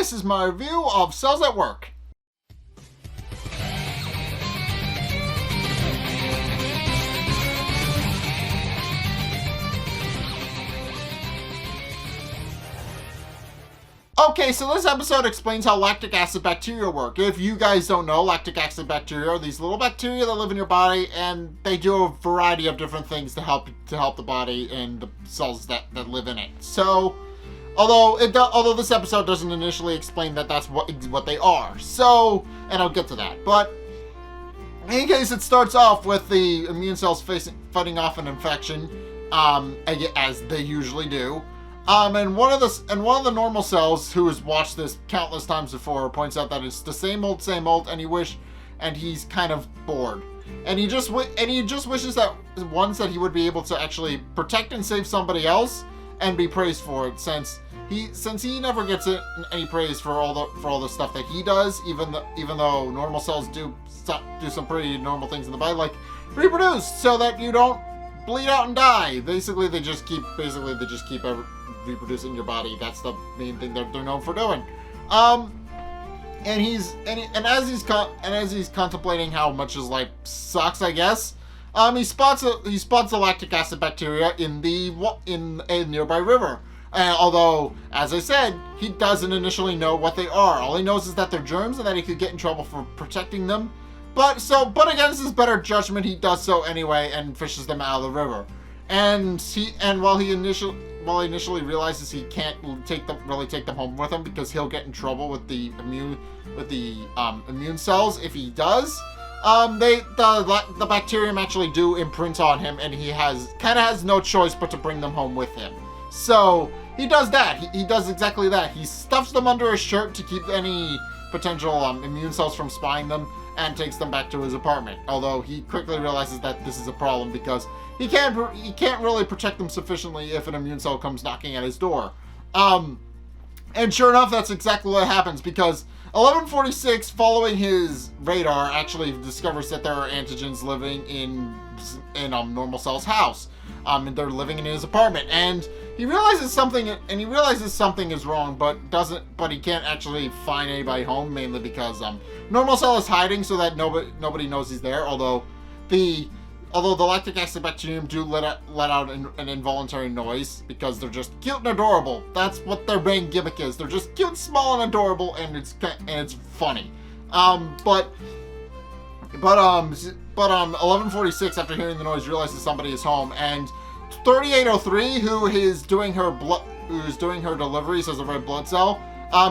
this is my review of Cells at Work. Okay, so this episode explains how lactic acid bacteria work. If you guys don't know, lactic acid bacteria are these little bacteria that live in your body, and they do a variety of different things to help the body and the cells that live in it. So, although this episode doesn't initially explain that that's what they are. So, and I'll get to that. But in any case, it starts off with the immune cells fighting off an infection, as they usually do. And one of the normal cells, who has watched this countless times before, points out that it's the same old, and he's kind of bored. And he just wishes that once that he would be able to actually protect and save somebody else and be praised for it, since he never gets any praise for all the stuff that he does, even though normal cells do some pretty normal things in the body, like reproduce so that you don't bleed out and die. Basically, they just keep reproducing your body. That's the main thing that they're known for doing. As he's contemplating how much his life sucks, I guess, he spots the lactic acid bacteria in a nearby river. Although, as I said, he doesn't initially know what they are. All he knows is that they're germs and that he could get in trouble for protecting them. But against his better judgment, he does so anyway and fishes them out of the river. And while he initially realizes he can't take them home with him because he'll get in trouble with the immune cells if he does, the bacterium actually do imprint on him, and he has no choice but to bring them home with him. So he does that. He does exactly that. He stuffs them under his shirt to keep any potential immune cells from spying them, and takes them back to his apartment. Although he quickly realizes that this is a problem because he can't really protect them sufficiently if an immune cell comes knocking at his door. And sure enough, that's exactly what happens, because 1146, following his radar, actually discovers that there are antigens living in normal cell's house. And they're living in his apartment, and he realizes something is wrong, but he can't actually find anybody home, mainly because normal cell is hiding so that nobody knows he's there. Although the lactic acid bacterium do let out an involuntary noise because they're just cute and adorable. That's what their main gimmick is. They're just cute, small, and adorable, and it's funny. But 1146, after hearing the noise, realizes somebody is home, and 3803, who is doing her deliveries as a red blood cell,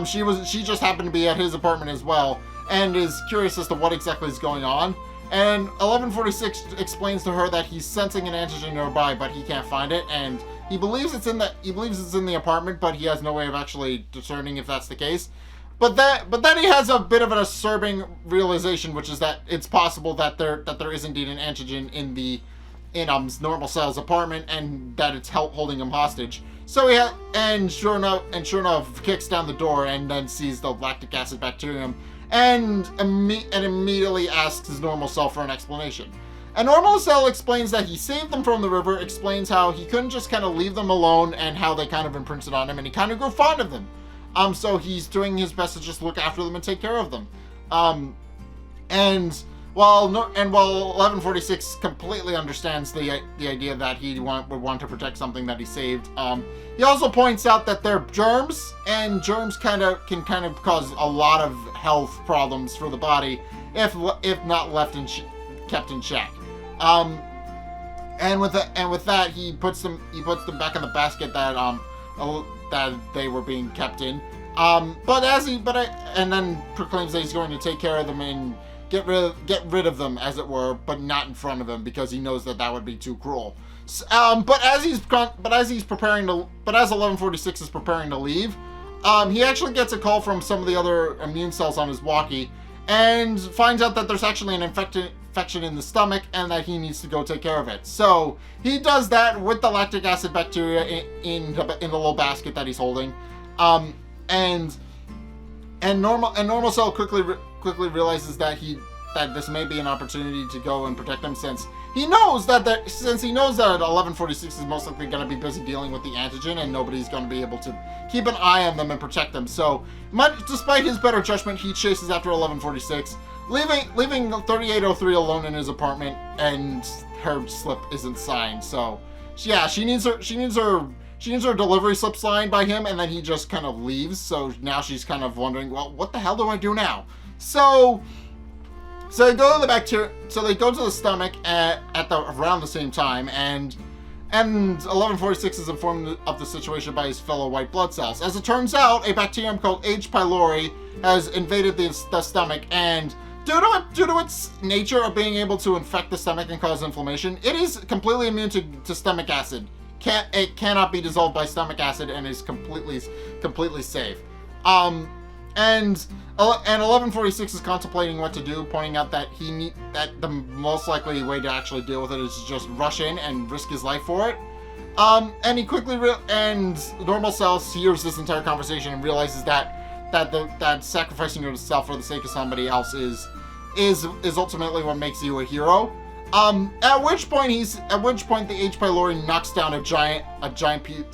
she just happened to be at his apartment as well, and is curious as to what exactly is going on. And 1146 explains to her that he's sensing an antigen nearby, but he can't find it, and he believes it's in the apartment, but he has no way of actually discerning if that's the case. But then he has a bit of a disturbing realization, which is that it's possible that there is indeed an antigen in normal cell's apartment, and that it's holding him hostage. So sure enough, kicks down the door and then sees the lactic acid bacterium, and immediately asks his normal cell for an explanation. A normal cell explains that he saved them from the river, explains how he couldn't just kind of leave them alone, and how they kind of imprinted on him, and he kind of grew fond of them. So he's doing his best to just look after them and take care of them. And while 1146 completely understands the idea that he would want to protect something that he saved, he also points out that they're germs, and germs can cause a lot of health problems for the body if not kept in check. And with that, he puts them back in the basket that they were being kept in. And then proclaims that he's going to take care of them and get rid of them, as it were, but not in front of him, because he knows that would be too cruel. But as 1146 is preparing to leave, he actually gets a call from some of the other immune cells on his walkie, and finds out that there's actually an infection in the stomach, and that he needs to go take care of it. So he does that with the lactic acid bacteria in the little basket that he's holding, and normal cell quickly realizes that this may be an opportunity to go and protect them, since he knows that 1146 is most likely going to be busy dealing with the antigen, and nobody's going to be able to keep an eye on them and protect them. So, despite his better judgment, he chases after 1146, leaving 3803 alone in his apartment, and her slip isn't signed. So, yeah, she needs her delivery slip signed by him, and then he just kind of leaves. So now she's kind of wondering, well, what the hell do I do now? So they go to the bacteria. So they go to the stomach around the same time, and 1146 is informed of the situation by his fellow white blood cells. As it turns out, a bacterium called H. pylori has invaded the stomach, and due to its nature of being able to infect the stomach and cause inflammation, it is completely immune to stomach acid. It cannot be dissolved by stomach acid, and is completely safe. And 1146 is contemplating what to do, pointing out that the most likely way to actually deal with it is to just rush in and risk his life for it. And he quickly and Normal Cell hears this entire conversation and realizes that sacrificing yourself for the sake of somebody else is ultimately what makes you a hero. At which point the H. pylori knocks down a giant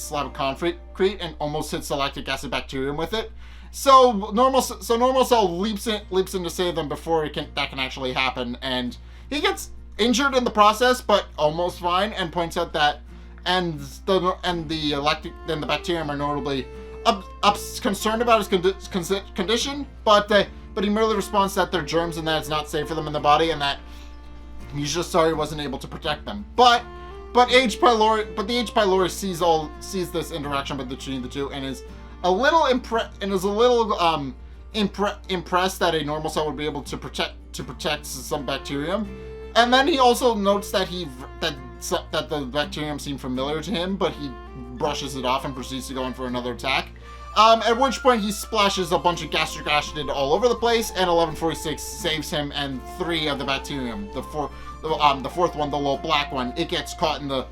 slab of concrete and almost hits the lactic acid bacterium with it. So Normal Cell leaps in to save them before that can actually happen, and he gets injured in the process, but almost fine, and points out that the bacterium are notably concerned about his condition, but he merely responds that they're germs and that it's not safe for them in the body, and that he's just sorry he wasn't able to protect them. But the H. pylori sees this interaction between the two, and is a little impressed that a Normal Cell would be able to protect some bacterium. And then he also notes that the bacterium seemed familiar to him, but he brushes it off and proceeds to go in for another attack. At which point he splashes a bunch of gastric acid all over the place, and 1146 saves him and 3 of the bacterium. The fourth one, the little black one, it gets caught in the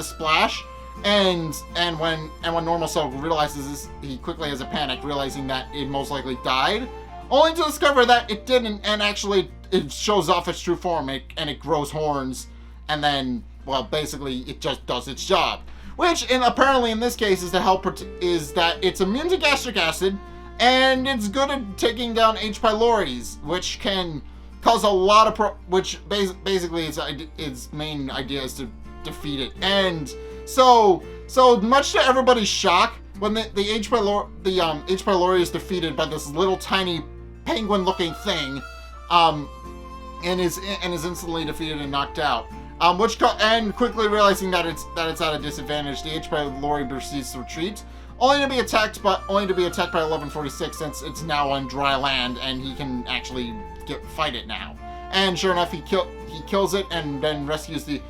splash, and when Normal Cell realizes this, he quickly has a panic, realizing that it most likely died, only to discover that it didn't, and actually it shows off its true form, and it grows horns, and then, well, basically it just does its job. Which, apparently in this case, is that it's immune to gastric acid, and it's good at taking down H. pylori's, which can cause a lot of which basically its main idea is to defeat it. And so much to everybody's shock, when the H. pylori is defeated by this little tiny penguin-looking thing, and is instantly defeated and knocked out. And quickly realizing that it's at a disadvantage, the H. pylori proceeds to retreat, only to be attacked by 1146, since it's now on dry land and he can actually fight it now. And sure enough, he kills it and then rescues the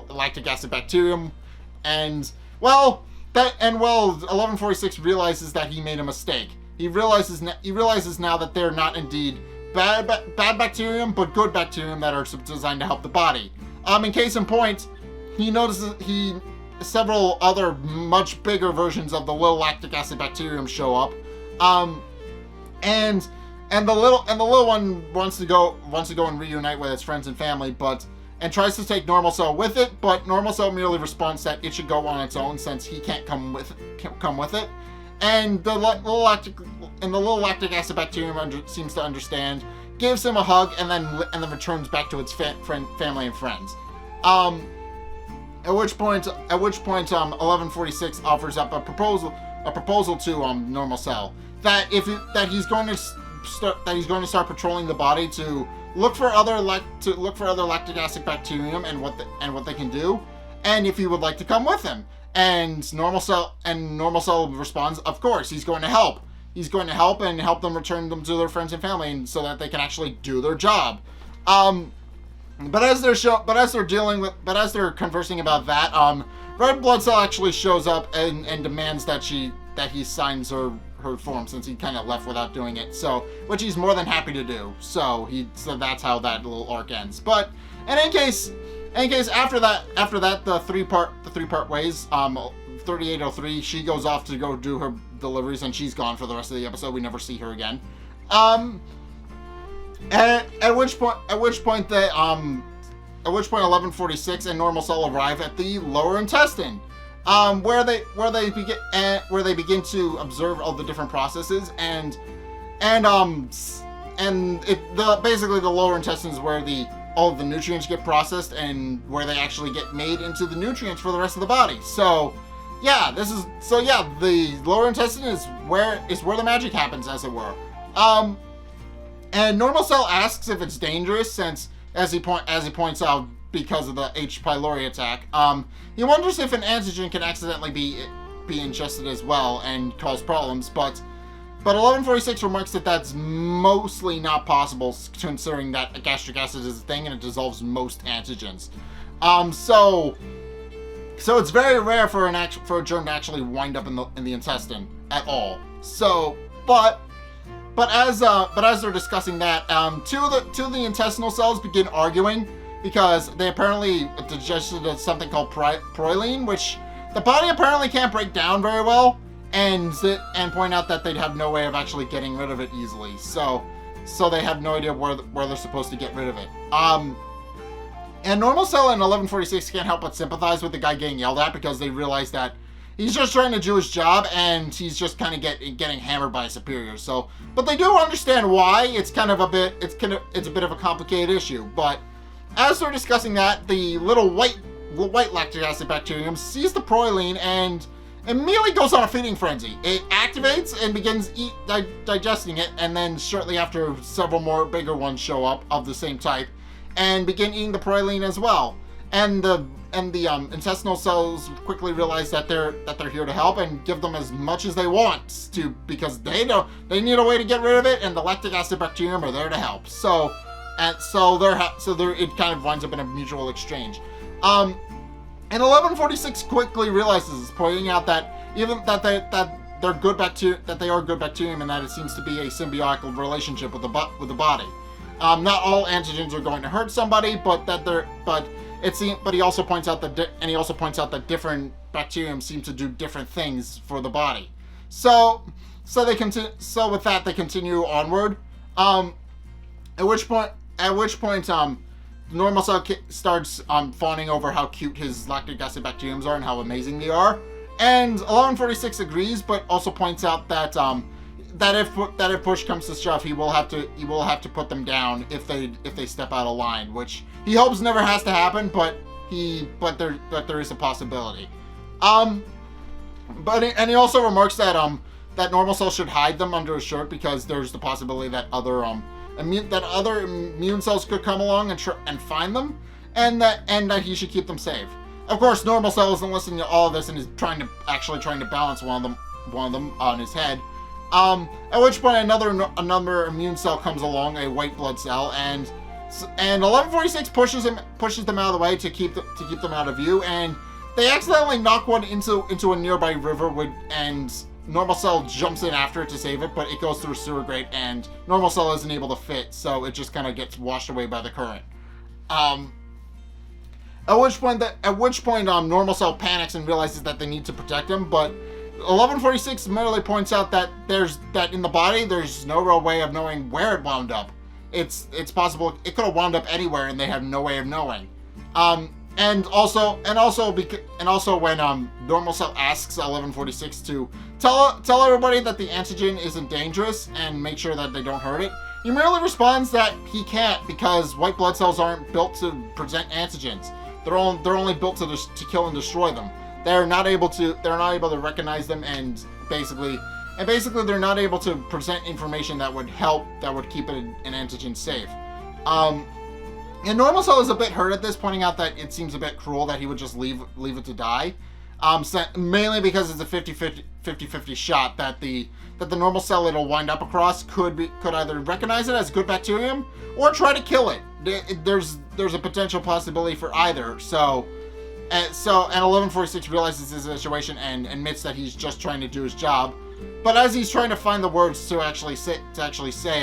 lactic acid bacterium. And 1146 realizes that he made a mistake. He realizes now that they're not indeed bad bacterium, but good bacterium that are designed to help the body. In case in point, he notices several other much bigger versions of the little lactic acid bacterium show up, and the little one wants to go and reunite with its friends and family, and tries to take Normal Cell with it, but Normal Cell merely responds that it should go on its own since he can't come with it, and the little lactic acid bacterium seems to understand, gives him a hug, and then returns back to its family and friends. At which point 1146 offers up a proposal to Normal Cell that he's going to start patrolling the body to look for other lactic acid bacterium and what they can do, and if he would like to come with him. And Normal Cell responds, of course, he's going to help. He's going to help them return them to their friends and family, and so that they can actually do their job. But as they're conversing about that, Red Blood Cell actually shows up and demands that he signs her form, since he kind of left without doing it. So, which he's more than happy to do. So that's how that little arc ends. But in any case, after that, the three part ways. 3803, she goes off to go do her deliveries, and she's gone for the rest of the episode. We never see her again. And at which point 1146 and normal cell arrive at the lower intestine, where they begin to observe all the different processes basically the lower intestine is where all of the nutrients get processed and where they actually get made into the nutrients for the rest of the body. So the lower intestine is where the magic happens, as it were. And normal cell asks if it's dangerous, since as he points out, because of the H. pylori attack, he wonders if an antigen can accidentally be ingested as well and cause problems, but 1146 remarks that that's mostly not possible, considering that gastric acid is a thing and it dissolves most antigens. So it's very rare for a germ to actually wind up in the intestine at all. So, but as they're discussing that, two of the intestinal cells begin arguing because they apparently digested something called proline, which the body apparently can't break down very well. And point out that they'd have no way of actually getting rid of it easily. So they have no idea where they're supposed to get rid of it. And normal cell and 1146 can't help but sympathize with the guy getting yelled at, because they realize that he's just trying to do his job and he's just kind of getting hammered by his superiors. So, but they do understand why. It's a bit of a complicated issue. But as they're discussing that, the little white lactic acid bacterium sees the proline and immediately goes on a feeding frenzy. It activates and begins digesting it, and then shortly after, several more bigger ones show up of the same type and begin eating the proline as well. And the intestinal cells quickly realize that they're here to help and give them as much as they want to, because they need a way to get rid of it, and the lactic acid bacterium are there to help. So it kind of winds up in a mutual exchange. And 1146 quickly realizes, pointing out that even that they're good bacteria, that they are good bacterium, and that it seems to be a symbiotic relationship with the body. Not all antigens are going to hurt somebody, but he also points out that different bacterium seem to do different things for the body. So with that they continue onward. At which point normal cell starts fawning over how cute his lactic acid bacteriums are and how amazing they are, and 1146 agrees, but also points out that if push comes to shove, he will have to put them down if they step out of line, which he hopes never has to happen, but there is a possibility. But he also remarks that normal cell should hide them under a shirt, because there's the possibility that other immune cells could come along and find them, and that he should keep them safe. Of course, normal cell isn't listening to all of this and is trying to balance one of them on his head. At which point another immune cell comes along, a white blood cell, and 1146 pushes them out of the way to keep them out of view, and they accidentally knock one into a nearby river, and normal cell jumps in after it to save it, but it goes through a sewer grate, and normal cell isn't able to fit, so it just kind of gets washed away by the current. At which point normal cell panics and realizes that they need to protect him, but 1146 merely points out that in the body there's no real way of knowing where it wound up. It's possible it could have wound up anywhere, and they have no way of knowing. And also when normal cell asks 1146 to tell everybody that the antigen isn't dangerous and make sure that they don't hurt it, he merely responds that he can't, because white blood cells aren't built to present antigens. They're only built to kill and destroy them. They're not able to recognize them, and basically they're not able to present information that would keep an antigen safe. And normal cell is a bit hurt at this, pointing out that it seems a bit cruel that he would just leave it to die. Mainly because it's a 50-50 shot that the normal cell it'll wind up across could either recognize it as good bacterium or try to kill it. There's a potential possibility for either. And 1146 realizes his situation and admits that he's just trying to do his job. But as he's trying to find the words to actually say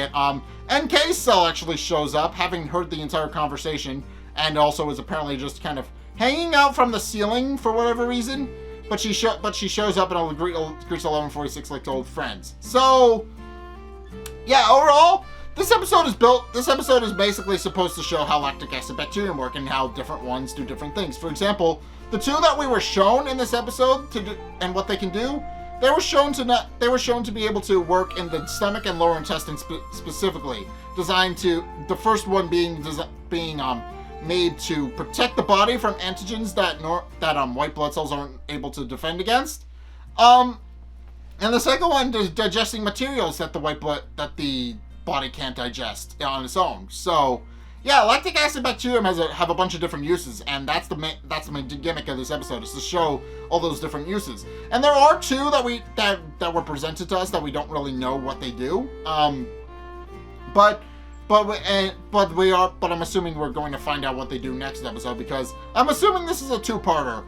it, NK cell actually shows up, having heard the entire conversation, and also is apparently just kind of hanging out from the ceiling for whatever reason. But she shows up and greets 1146 like old friends. So yeah, overall, This episode is basically supposed to show how lactic acid bacteria work and how different ones do different things. For example, the two that we were shown in this episode to do, and what they can do, they were shown to be able to work in the stomach and lower intestine specifically. Designed to, the first one being made to protect the body from antigens that white blood cells aren't able to defend against. And the second one is digesting materials that the body can't digest on its own. So, yeah, lactic acid bacterium have a bunch of different uses, and that's the main gimmick of this episode, is to show all those different uses. And there are two that were presented to us that we don't really know what they do. But I'm assuming we're going to find out what they do next episode, because I'm assuming this is a two-parter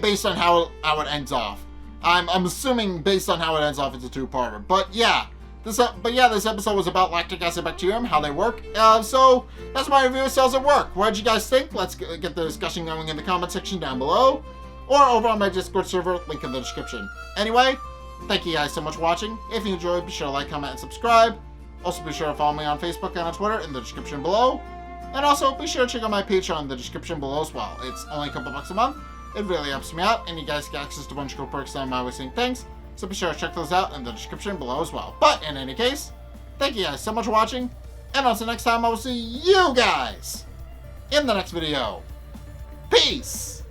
based on how it ends off. I'm assuming based on how it ends off, it's a two-parter. But yeah, this episode was about lactic acid bacterium, how they work. So that's my review of Cells at Work. What did you guys think? Let's get the discussion going in the comment section down below, or over on my Discord server, link in the description. Anyway, thank you guys so much for watching. If you enjoyed, be sure to like, comment, and subscribe. Also, be sure to follow me on Facebook and on Twitter in the description below. And also, be sure to check out my Patreon in the description below as well. It's only a couple bucks a month. It really helps me out, and you guys get access to a bunch of cool perks that I'm always saying thanks. So be sure to check those out in the description below as well. But in any case, thank you guys so much for watching. And until next time, I will see you guys in the next video. Peace!